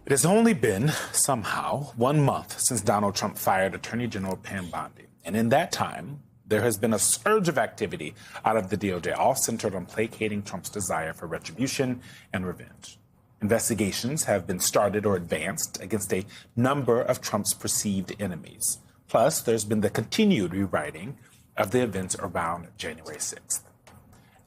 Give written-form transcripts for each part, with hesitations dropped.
It has only been, somehow, 1 month since Donald Trump fired Attorney General Pam Bondi. And in that time, there has been a surge of activity out of the DOJ, all centered on placating Trump's desire for retribution and revenge. Investigations have been started or advanced against a number of Trump's perceived enemies. Plus, there's been the continued rewriting of the events around January 6th.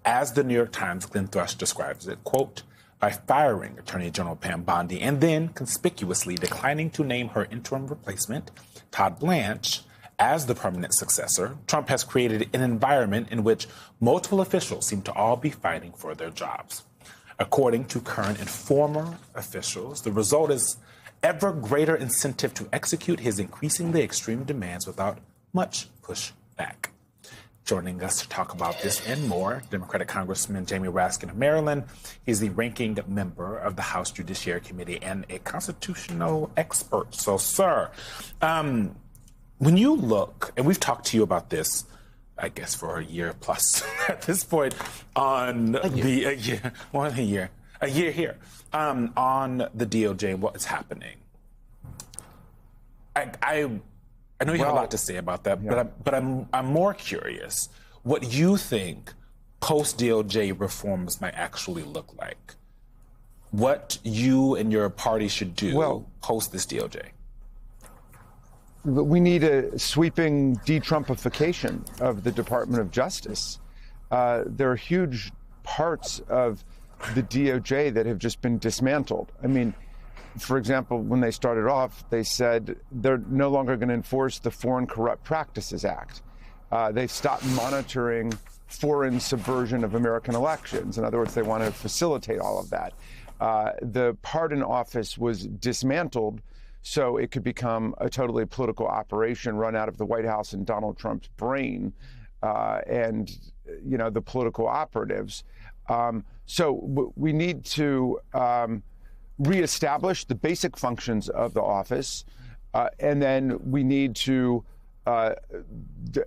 As the New York Times' Glenn Thrush describes it, quote, by firing Attorney General Pam Bondi and then conspicuously declining to name her interim replacement, Todd Blanche, as the permanent successor, Trump has created an environment in which multiple officials seem to all be fighting for their jobs. According to current and former officials, the result is ever greater incentive to execute his increasingly extreme demands without much pushback. Joining us to talk about this and more, Democratic Congressman Jamie Raskin of Maryland. He's the ranking member of the House Judiciary Committee and a constitutional expert. So, sir, when you look, and we've talked to you about this, I guess, for a year plus at this point, on a year here, on the DOJ, what is happening. I know you have a lot to say about that, yeah. but I'm more curious what you think post-DOJ reforms might actually look like. What you and your party should do post this DOJ. We need a sweeping de-Trumpification of the Department of Justice. There are huge parts of the DOJ that have just been dismantled. I mean, for example, when they started off, they said they're no longer going to enforce the Foreign Corrupt Practices Act. They've stopped monitoring foreign subversion of American elections. In other words, they want to facilitate all of that. The Pardon Office was dismantled so it could become a totally political operation run out of the White House and Donald Trump's brain and, you know, the political operatives. So we need to reestablish the basic functions of the office, and then we need to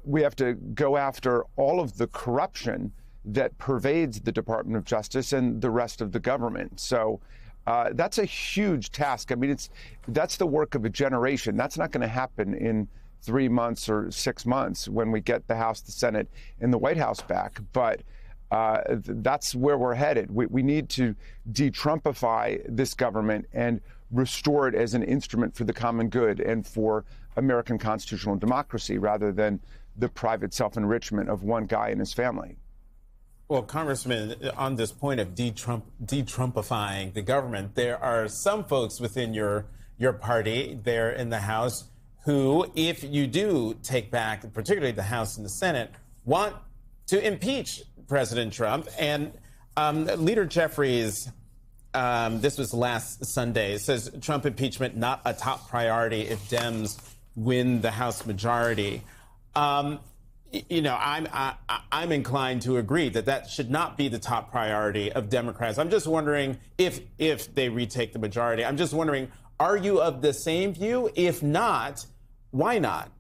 we have to go after all of the corruption that pervades the Department of Justice and the rest of the government. So that's a huge task. I mean, that's the work of a generation. That's not going to happen in 3 months or 6 months when we get the House, the Senate, and the White House back. But that's where we're headed. We need to de-Trumpify this government and restore it as an instrument for the common good and for American constitutional democracy rather than the private self-enrichment of one guy and his family. Well, Congressman, on this point of de-Trumpifying the government, there are some folks within your party there in the House who, if you do take back, particularly the House and the Senate, want to impeach President Trump. And Leader Jeffries, this was last Sunday, says Trump impeachment not a top priority if Dems win the House majority. You know, I'm inclined to agree that should not be the top priority of Democrats. I'm just wondering if they retake the majority. I'm just wondering, are you of the same view? If not, why not?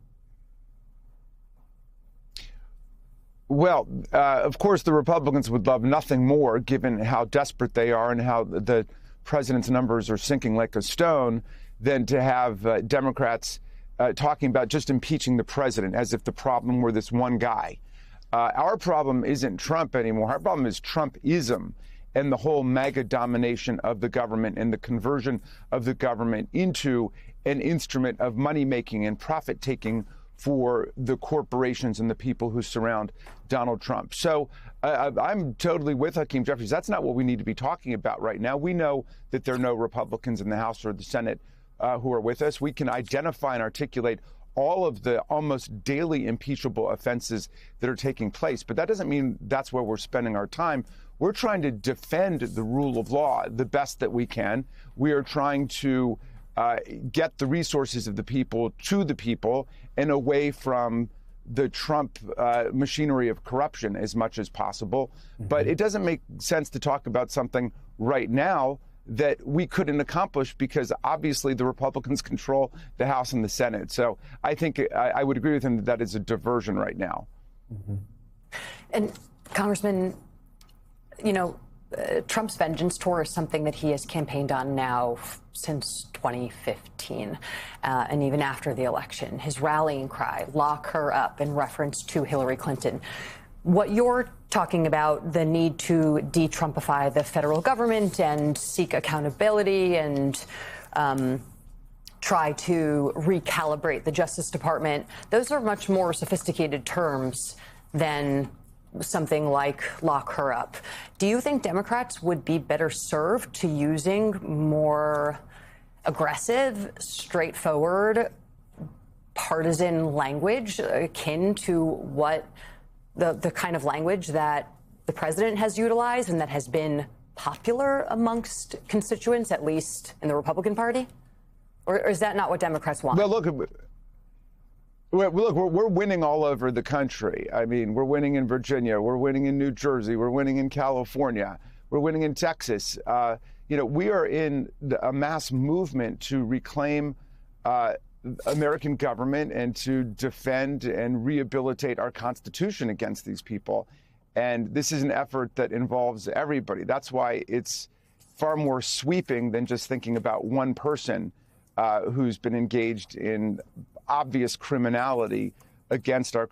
Well, of course, the Republicans would love nothing more, given how desperate they are and how the president's numbers are sinking like a stone, than to have Democrats talking about just impeaching the president as if the problem were this one guy. Our problem isn't Trump anymore. Our problem is Trumpism and the whole MAGA domination of the government and the conversion of the government into an instrument of money-making and profit-taking for the corporations and the people who surround Donald Trump. So I'm totally with Hakeem Jeffries. That's not what we need to be talking about right now. We know that there are no Republicans in the House or the Senate who are with us. We can identify and articulate all of the almost daily impeachable offenses that are taking place. But that doesn't mean that's where we're spending our time. We're trying to defend the rule of law the best that we can. We are trying to get the resources of the people to the people and away from the Trump machinery of corruption as much as possible. Mm-hmm. But it doesn't make sense to talk about something right now that we couldn't accomplish because obviously the Republicans control the House and the Senate. So I think I would agree with him that is a diversion right now. Mm-hmm. And Congressman, you know, Trump's vengeance tour is something that he has campaigned on now since 2015, and even after the election. His rallying cry, lock her up, in reference to Hillary Clinton. What you're talking about, the need to de-Trumpify the federal government and seek accountability and try to recalibrate the Justice Department, those are much more sophisticated terms than something like lock her up. Do you think Democrats would be better served to using more aggressive, straightforward, partisan language akin to what the kind of language that the president has utilized and that has been popular amongst constituents, at least in the Republican Party? Or is that not what Democrats want? Well, look, we're winning all over the country. I mean, we're winning in Virginia, we're winning in New Jersey, we're winning in California, we're winning in Texas. We are in a mass movement to reclaim American government and to defend and rehabilitate our Constitution against these people. And this is an effort that involves everybody. That's why it's far more sweeping than just thinking about one person who's been engaged in obvious criminality against our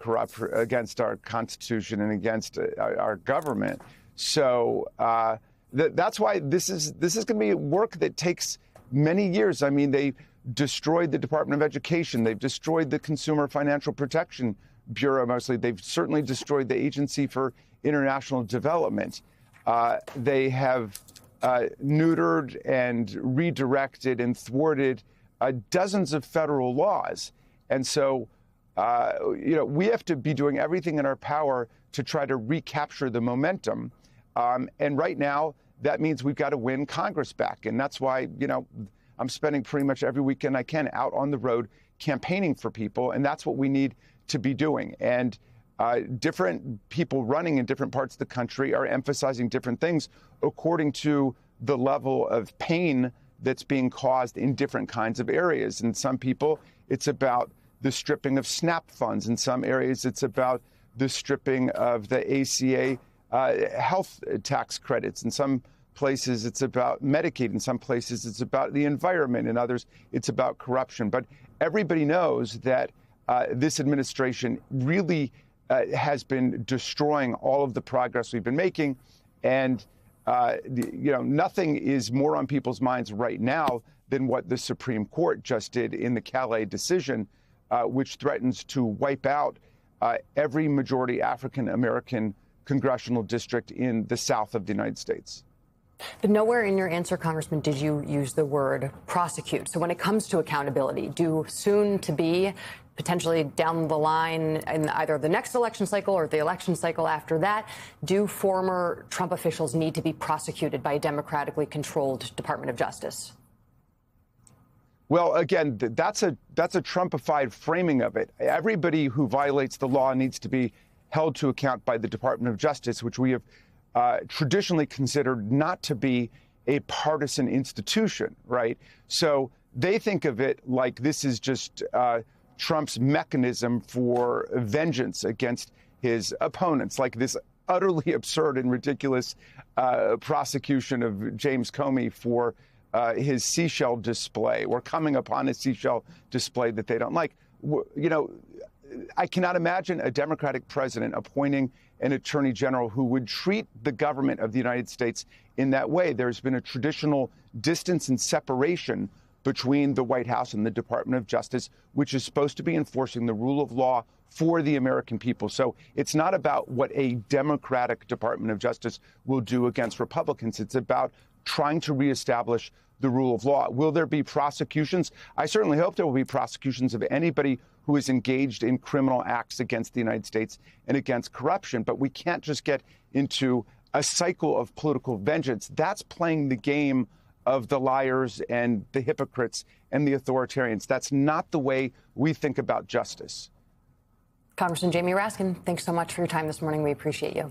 against our Constitution and against our government. So that's why this is going to be work that takes many years. I mean, they destroyed the Department of Education. They've destroyed the Consumer Financial Protection Bureau mostly. They've certainly destroyed the Agency for International Development. They have neutered and redirected and thwarted dozens of federal laws. And so, we have to be doing everything in our power to try to recapture the momentum. And right now, that means we've got to win Congress back. And that's why, I'm spending pretty much every weekend I can out on the road campaigning for people. And that's what we need to be doing. And different people running in different parts of the country are emphasizing different things according to the level of pain that's being caused in different kinds of areas. And some people, it's about the stripping of SNAP funds. In some areas, it's about the stripping of the ACA health tax credits. In some places, it's about Medicaid. In some places, it's about the environment. In others, it's about corruption. But everybody knows that this administration really has been destroying all of the progress we've been making. And, nothing is more on people's minds right now than what the Supreme Court just did in the Calais decision, which threatens to wipe out every majority African-American congressional district in the South of the United States. But nowhere in your answer, Congressman, did you use the word prosecute. So when it comes to accountability, do soon to be, potentially down the line in either the next election cycle or the election cycle after that, do former Trump officials need to be prosecuted by a democratically controlled Department of Justice? Well, again, that's a Trumpified framing of it. Everybody who violates the law needs to be held to account by the Department of Justice, which we have traditionally considered not to be a partisan institution, right? So they think of it like this is just Trump's mechanism for vengeance against his opponents, like this utterly absurd and ridiculous prosecution of James Comey for his seashell display, or coming upon a seashell display that they don't like. I cannot imagine a Democratic president appointing an attorney general who would treat the government of the United States in that way. There's been a traditional distance and separation between the White House and the Department of Justice, which is supposed to be enforcing the rule of law for the American people. So it's not about what a Democratic Department of Justice will do against Republicans. It's about trying to reestablish the rule of law. Will there be prosecutions? I certainly hope there will be prosecutions of anybody who is engaged in criminal acts against the United States and against corruption. But we can't just get into a cycle of political vengeance. That's playing the game of the liars and the hypocrites and the authoritarians. That's not the way we think about justice. Congressman Jamie Raskin, thanks so much for your time this morning. We appreciate you.